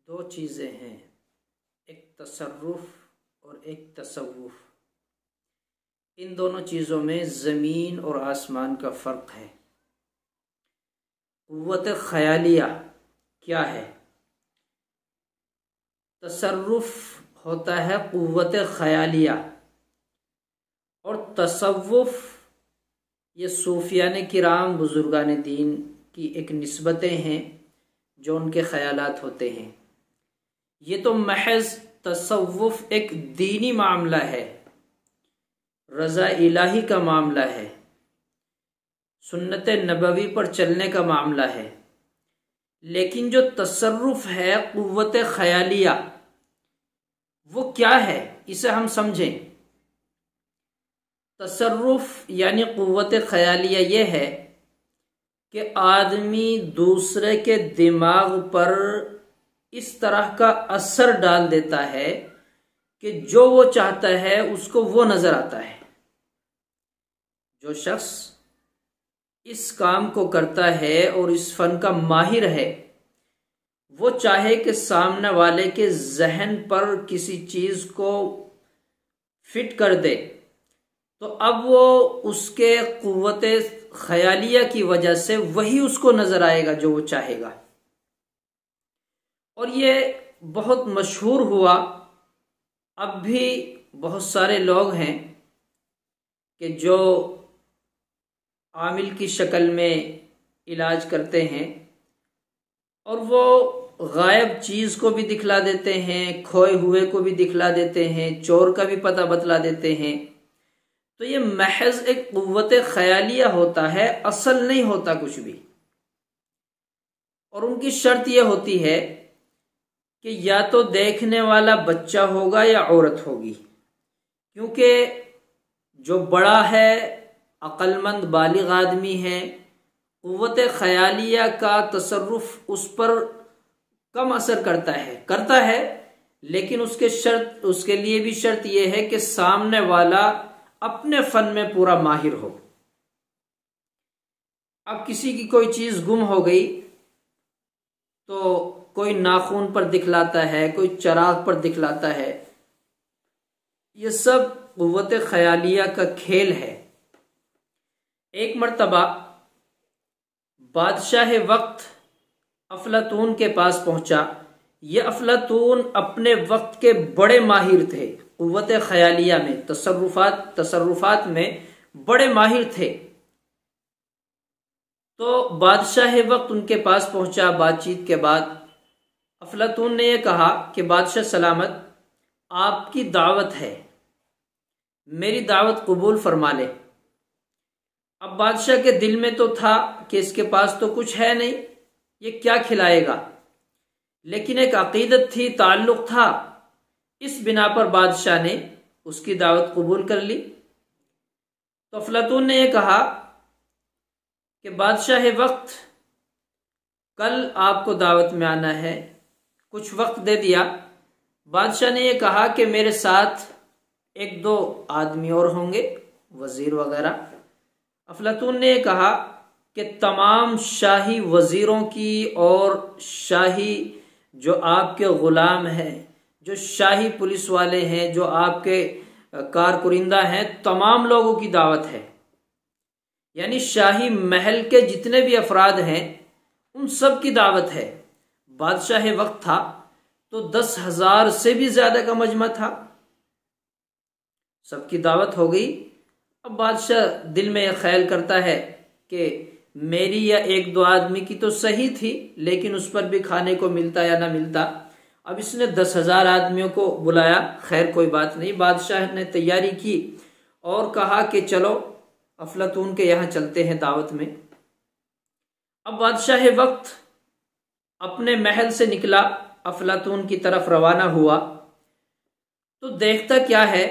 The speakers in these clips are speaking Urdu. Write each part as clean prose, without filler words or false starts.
دو چیزیں ہیں، ایک تصرف اور ایک تصوف۔ ان دونوں چیزوں میں زمین اور آسمان کا فرق ہے۔ قوت خیالیہ کیا ہے؟ تصرف ہوتا ہے قوت خیالیہ، اور تصوف یہ صوفیان کرام بزرگان دین کی ایک نسبتیں ہیں جو ان کے خیالات ہوتے ہیں۔ یہ تو محض تصوف ایک دینی معاملہ ہے، رضا الہی کا معاملہ ہے، سنت نبوی پر چلنے کا معاملہ ہے۔ لیکن جو تصرف ہے قوت خیالیہ، وہ کیا ہے؟ اسے ہم سمجھیں۔ تصرف یعنی قوت خیالیہ یہ ہے کہ آدمی دوسرے کے دماغ پر اس طرح کا اثر ڈال دیتا ہے کہ جو وہ چاہتا ہے اس کو وہ نظر آتا ہے۔ جو شخص اس کام کو کرتا ہے اور اس فن کا ماہر ہے، وہ چاہے کہ سامنے والے کے ذہن پر کسی چیز کو فٹ کر دے، تو اب وہ اس کے قوت خیالیہ کی وجہ سے وہی اس کو نظر آئے گا جو وہ چاہے گا۔ اور یہ بہت مشہور ہوا۔ اب بھی بہت سارے لوگ ہیں کہ جو عامل کی شکل میں علاج کرتے ہیں، اور وہ غائب چیز کو بھی دکھلا دیتے ہیں، کھوئے ہوئے کو بھی دکھلا دیتے ہیں، چور کا بھی پتہ بتلا دیتے ہیں۔ تو یہ محض ایک قوت خیالیہ ہوتا ہے، اصل نہیں ہوتا کچھ بھی۔ اور ان کی شرط یہ ہوتی ہے کہ یا تو دیکھنے والا بچہ ہوگا یا عورت ہوگی، کیونکہ جو بڑا ہے، عقل مند بالغ آدمی ہے، قوت خیالیہ کا تصرف اس پر کم اثر کرتا ہے، لیکن اس کے لیے بھی شرط یہ ہے کہ سامنے والا اپنے فن میں پورا ماہر ہو۔ اب کسی کی کوئی چیز گم ہو گئی تو کوئی ناخن پر دکھلاتا ہے، کوئی چراغ پر دکھلاتا ہے۔ یہ سب قوت خیالیہ کا کھیل ہے۔ ایک مرتبہ بادشاہ وقت افلاطون کے پاس پہنچا۔ یہ افلاطون اپنے وقت کے بڑے ماہر تھے، قوت خیالیہ میں، تصرفات میں بڑے ماہر تھے۔ تو بادشاہ وقت ان کے پاس پہنچا۔ بات چیت کے بعد افلاطون نے یہ کہا کہ بادشاہ سلامت، آپ کی دعوت ہے، میری دعوت قبول فرما لے۔ اب بادشاہ کے دل میں تو تھا کہ اس کے پاس تو کچھ ہے نہیں، یہ کیا کھلائے گا، لیکن ایک عقیدت تھی، تعلق تھا، اس بنا پر بادشاہ نے اس کی دعوت قبول کر لی۔ تو افلاطون نے یہ کہا کہ بادشاہ وقت، کل آپ کو دعوت میں آنا ہے، کچھ وقت دے دیا۔ بادشاہ نے یہ کہا کہ میرے ساتھ ایک دو آدمی اور ہوں گے، وزیر وغیرہ۔ افلاطون نے یہ کہا کہ تمام شاہی وزیروں کی اور شاہی جو آپ کے غلام ہیں، جو شاہی پولیس والے ہیں، جو آپ کے کارکردہ ہیں، تمام لوگوں کی دعوت ہے۔ یعنی شاہی محل کے جتنے بھی افراد ہیں ان سب کی دعوت ہے۔ بادشاہ وقت تھا تو 10,000 سے بھی زیادہ کا مجمع تھا، سب کی دعوت ہو گئی۔ اب بادشاہ دل میں یہ خیال کرتا ہے کہ میری یا ایک دو آدمی کی تو صحیح تھی، لیکن اس پر بھی کھانے کو ملتا یا نہ ملتا۔ اب اس نے 10,000 آدمیوں کو بلایا، خیر کوئی بات نہیں، بادشاہ نے تیاری کی اور کہا کہ چلو افلاطون کے یہاں چلتے ہیں دعوت میں۔ اب بادشاہ وقت اپنے محل سے نکلا، افلاطون کی طرف روانہ ہوا، تو دیکھتا کیا ہے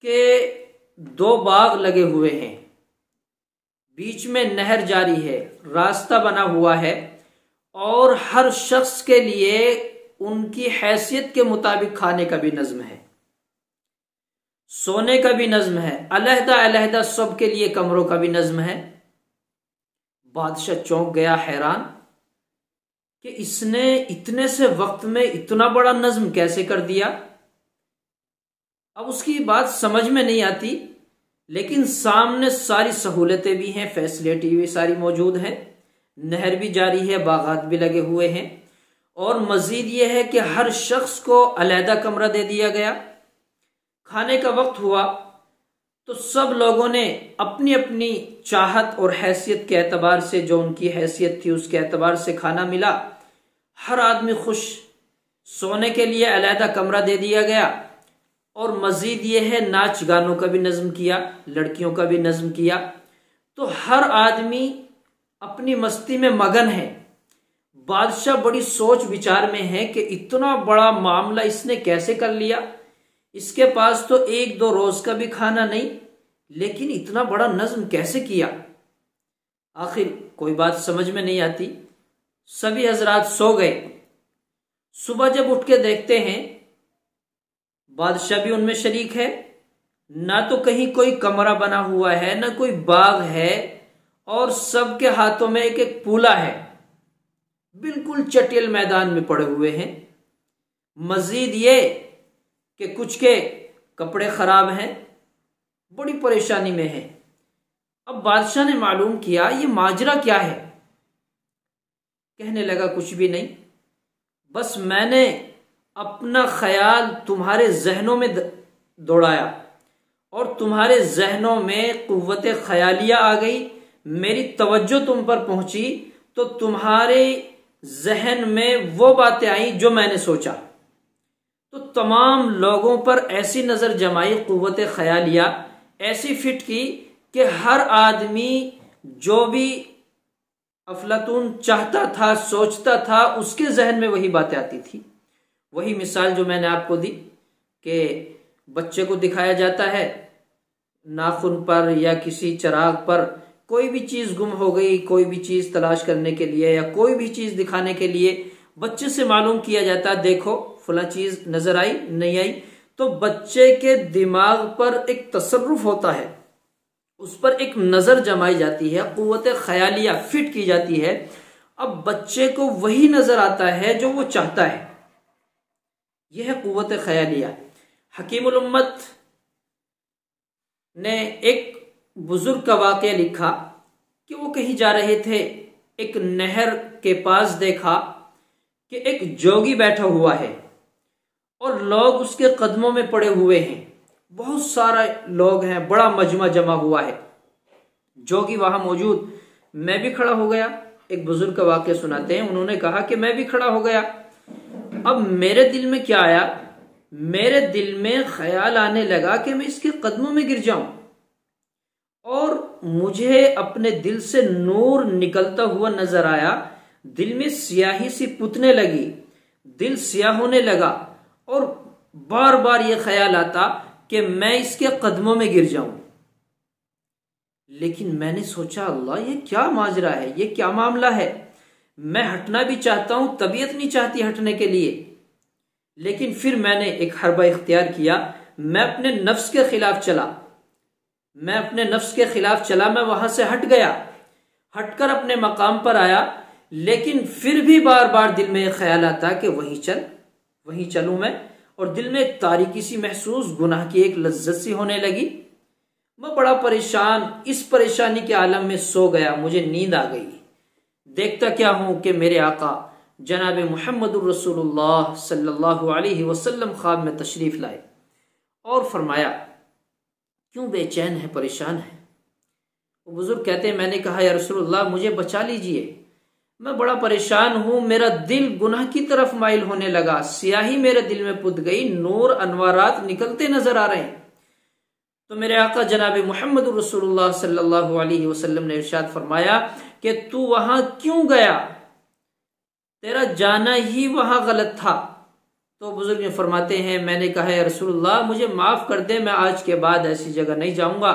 کہ 2 باغ لگے ہوئے ہیں، بیچ میں نہر جاری ہے، راستہ بنا ہوا ہے، اور ہر شخص کے لیے ان کی حیثیت کے مطابق کھانے کا بھی نظم ہے، سونے کا بھی نظم ہے، علیحدہ علیحدہ سب کے لیے کمروں کا بھی نظم ہے۔ بادشاہ چونک گیا، حیران، کہ اس نے اتنے سے وقت میں اتنا بڑا نظم کیسے کر دیا. اب اس کی بات سمجھ میں نہیں آتی، لیکن سامنے ساری سہولتیں بھی ہیں، فیسلٹی بھی ساری موجود ہیں، نہر بھی جاری ہے، باغات بھی لگے ہوئے ہیں، اور مزید یہ ہے کہ ہر شخص کو علیحدہ کمرہ دے دیا گیا. کھانے کا وقت ہوا تو سب لوگوں نے اپنی اپنی چاہت اور حیثیت کے اعتبار سے، جو ان کی حیثیت تھی اس کے اعتبار سے کھانا ملا. ہر آدمی خوش. سونے کے لیے علیحدہ کمرہ دے دیا گیا، اور مزید یہ ہے ناچ گانوں کا بھی نظم کیا، لڑکیوں کا بھی نظم کیا. تو ہر آدمی اپنی مستی میں مگن ہے. بادشاہ بڑی سوچ بچار میں ہے کہ اتنا بڑا معاملہ اس نے کیسے کر لیا. اس کے پاس تو 1-2 روز کا بھی کھانا نہیں، لیکن اتنا بڑا نظم کیسے کیا. آخر کوئی بات سمجھ میں نہیں آتی. سبھی حضرات سو گئے. صبح جب اٹھ کے دیکھتے ہیں، بادشاہ بھی ان میں شریک ہے. نہ تو کہیں کوئی کمرہ بنا ہوا ہے، نہ کوئی باغ ہے، اور سب کے ہاتھوں میں ایک ایک پولا ہے، بالکل چٹیل میدان میں پڑے ہوئے ہیں. مزید یہ کہ کچھ کے کپڑے خراب ہیں، بڑی پریشانی میں ہیں. اب بادشاہ نے معلوم کیا یہ ماجرا کیا ہے. کہنے لگا کچھ بھی نہیں، بس میں نے اپنا خیال تمہارے ذہنوں میں دوڑایا، اور تمہارے ذہنوں میں قوت خیالیہ آ گئی. میری توجہ تم پر پہنچی تو تمہارے ذہن میں وہ باتیں آئیں جو میں نے سوچا. تو تمام لوگوں پر ایسی نظر جمائی، قوت خیالیہ ایسی فٹ کی کہ ہر آدمی جو بھی افلاطون چاہتا تھا، سوچتا تھا، اس کے ذہن میں وہی باتیں آتی تھی. وہی مثال جو میں نے آپ کو دی کہ بچے کو دکھایا جاتا ہے ناخن پر یا کسی چراغ پر کوئی بھی چیز گم ہو گئی، کوئی بھی چیز تلاش کرنے کے لیے یا کوئی بھی چیز دکھانے کے لیے بچے سے معلوم کیا جاتا، دیکھو فلاں چیز نظر آئی نہیں آئی. تو بچے کے دماغ پر ایک تصرف ہوتا ہے، اس پر ایک نظر جمائی جاتی ہے، قوت خیالیہ فٹ کی جاتی ہے. اب بچے کو وہی نظر آتا ہے جو وہ چاہتا ہے. یہ ہے قوت خیالیہ. حکیم الامت نے ایک بزرگ کا واقعہ لکھا کہ وہ کہیں جا رہے تھے، ایک نہر کے پاس دیکھا کہ ایک جوگی بیٹھا ہوا ہے اور لوگ اس کے قدموں میں پڑے ہوئے ہیں. بہت سارے لوگ ہیں، بڑا مجمع جمع ہوا ہے. جوگی وہاں موجود. میں بھی کھڑا ہو گیا. ایک بزرگ کا واقعہ سناتے ہیں، انہوں نے کہا کہ میں بھی کھڑا ہو گیا. اب میرے دل میں کیا آیا؟ میرے دل میں خیال آنے لگا کہ میں اس کے قدموں میں گر جاؤں، اور مجھے اپنے دل سے نور نکلتا ہوا نظر آیا. دل میں سیاہی سی پتنے لگی، دل سیاہ ہونے لگا، اور بار بار یہ خیال آتا کہ میں اس کے قدموں میں گر جاؤں. لیکن میں نے سوچا اللہ یہ کیا ماجرا ہے، یہ کیا معاملہ ہے. میں ہٹنا بھی چاہتا ہوں، طبیعت نہیں چاہتی ہٹنے کے لیے. لیکن پھر میں نے ایک حربہ اختیار کیا. میں اپنے نفس کے خلاف چلا، میں وہاں سے ہٹ گیا، ہٹ کر اپنے مقام پر آیا. لیکن پھر بھی بار بار دل میں ایک خیال آتا کہ وہیں چلوں میں، اور دل میں ایک تاریکی سی محسوس، گناہ کی ایک لذت سی ہونے لگی. میں بڑا پریشان، اس پریشانی کے عالم میں سو گیا. مجھے نیند آ گئی. دیکھتا کیا ہوں کہ میرے آقا جناب محمد الرسول اللہ صلی اللہ علیہ وسلم خواب میں تشریف لائے اور فرمایا کیوں بے چین ہے، پریشان ہے؟ وہ بزرگ کہتے ہیں میں نے کہا یا رسول اللہ مجھے بچا لیجئے، میں بڑا پریشان ہوں، میرا دل گناہ کی طرف مائل ہونے لگا، سیاہی میرے دل میں پت گئی، نور انوارات نکلتے نظر آ رہے ہیں. تو میرے آقا جناب محمد رسول اللہ صلی اللہ علیہ وسلم نے ارشاد فرمایا کہ تو وہاں کیوں گیا، تیرا جانا ہی وہاں غلط تھا. تو بزرگ نے فرماتے ہیں میں نے کہا یا رسول اللہ مجھے معاف کر دے، میں آج کے بعد ایسی جگہ نہیں جاؤں گا،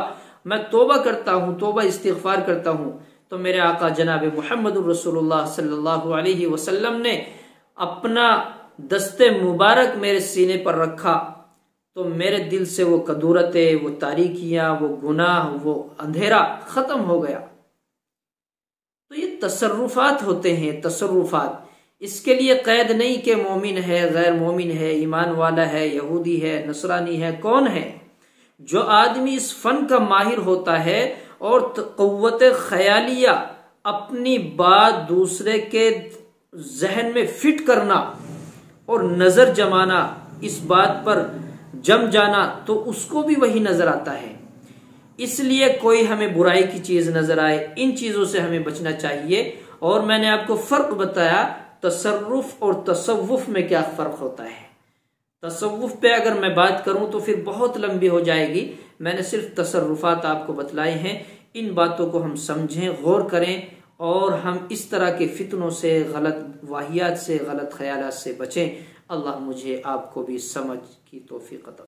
میں توبہ کرتا ہوں، توبہ استغفار کرتا ہوں. تو میرے آقا جناب محمد رسول اللہ صلی اللہ علیہ وسلم نے اپنا دست مبارک میرے سینے پر رکھا، تو میرے دل سے وہ کدورتیں، وہ تاریکیاں، وہ گناہ، وہ اندھیرا ختم ہو گیا. تو یہ تصرفات ہوتے ہیں، تصرفات. اس کے لیے قید نہیں کہ مومن ہے، غیر مومن ہے، ایمان والا ہے، یہودی ہے، نصرانی ہے، کون ہے؟ جو آدمی اس فن کا ماہر ہوتا ہے اور قوت خیالیہ، اپنی بات دوسرے کے ذہن میں فٹ کرنا اور نظر جمانا، اس بات پر جم جانا، تو اس کو بھی وہی نظر آتا ہے۔ اس لیے کوئی ہمیں برائی کی چیز نظر آئے، ان چیزوں سے ہمیں بچنا چاہیے۔ اور میں نے آپ کو فرق بتایا تصرف اور تصوف میں کیا فرق ہوتا ہے۔ تصوف پہ اگر میں بات کروں تو پھر بہت لمبی ہو جائے گی، میں نے صرف تصرفات آپ کو بتلائے ہیں۔ ان باتوں کو ہم سمجھیں، غور کریں، اور ہم اس طرح کے فتنوں سے، غلط واہیات سے، غلط خیالات سے بچیں۔ اللہ مجھے آپ کو بھی سمجھ کی توفیق عطا